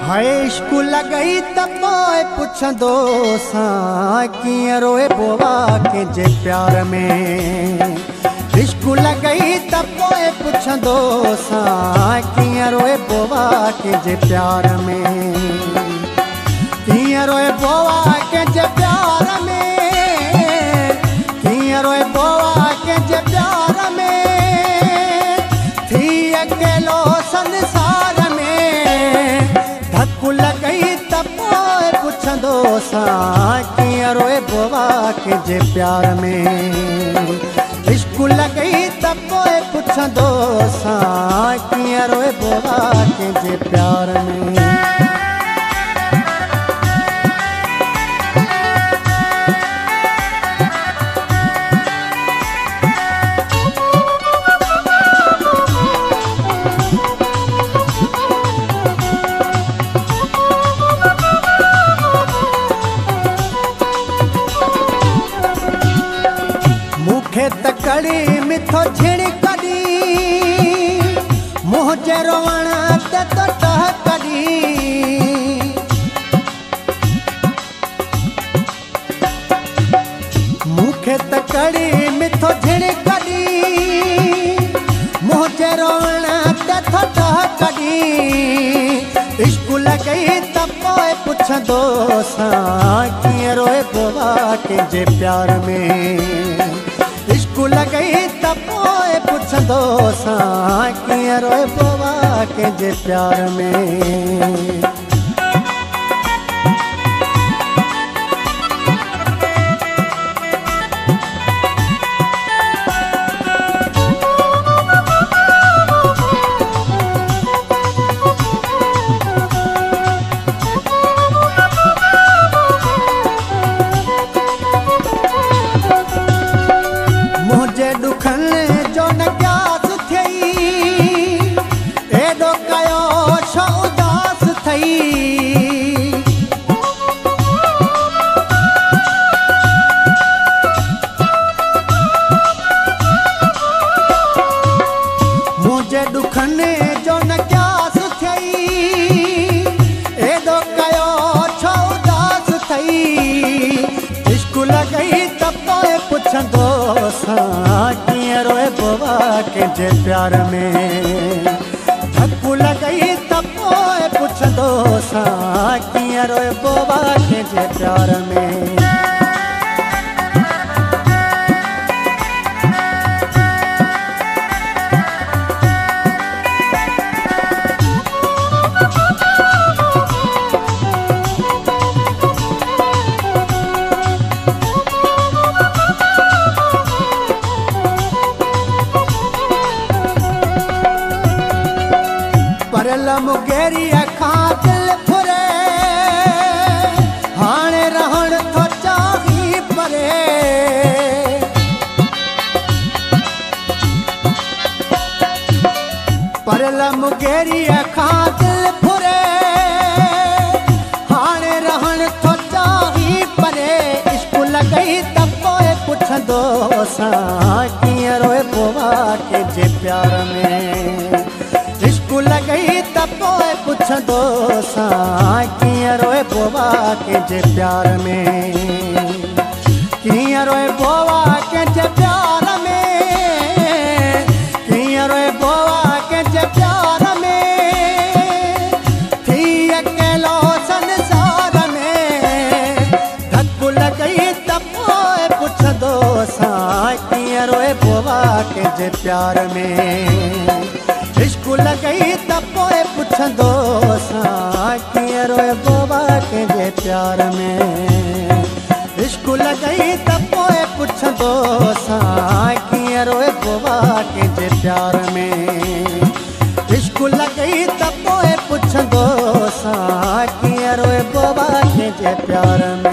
हाय इश्क लॻई त पोइ पुछंदो सां कीअं रोए बोवा कंहिंजे प्यार में। इश्क लॻई त पोइ पुछंदो सां कीअं रोए बोवा कंहिंजे प्यार में। कीअं रोए बोवा कंहिंजे प्यार में, कीअं रोए बोवा कंहिंजे प्यार में। थी अकेलो संसार में धक लॻई त पोइ पुछंदो सां कीअं रोए बोवा कंहिंजे प्यार में। इश्क लॻई त पोइ पुछंदो सां कीअं रोए बोवा कंहिंजे प्यार में। त कड़ी मिठो झिड़कड़ी मुंहिंजे रोवण ते तो टहकड़ी। मूंखे त कड़ी मिठो झिड़कड़ी मुंहिंजे रोवण ते तो टहकड़ी। इश्क लॻई त पोइ पुछंदो सां कीअं रोए बोवा कंहिंजे प्यार में। इश्क लॻई त पोइ पुछंदो सां कीअं रोए बोवा कंहिंजे प्यार में। मुझे दुखने जो न क्यास थई एडो कयो छो उदास थई। इश्क लॻई त पोइ पुछंदो सां कीअं रोए बोवा कंहिंजे प्यार में। धक लॻई त पोइ पुछंदो सां कीअं रोए बोवा कंहिंजे प्यार में। मुगेरी खां दिल फुरे हाणे रहण थो चाही परे। परल मुगेरी खां दिल फुरे हाणे रहण थो चाही परे। इश्क लॻई त पोइ पुछंदो सां कीअं रोए बोवा कंहिंजे प्यार में। इश्क लॻई त पोइ पुछंदो सां कीअं रोए बोवा कंहिंजे प्यार में। कीअं रोए बोवा कंहिंजे प्यार में, कीअं रोए बोवा कंहिंजे प्यार में। थी अकेलो संसार में धक लॻई त पोइ पुछंदो सां कीअं रोए बोवा कंहिंजे प्यार में। इश्क लॻई त पोइ पुछंदो सां कीअं रोए बोवा कंहिंजे प्यार में। इश्क लॻई त पोइ पुछंदो सां कीअं रोए बोवा कंहिंजे प्यार में। इश्क लॻई त पोइ पुछंदो सां कीअं रोए बोवा कंहिंजे प्यार में।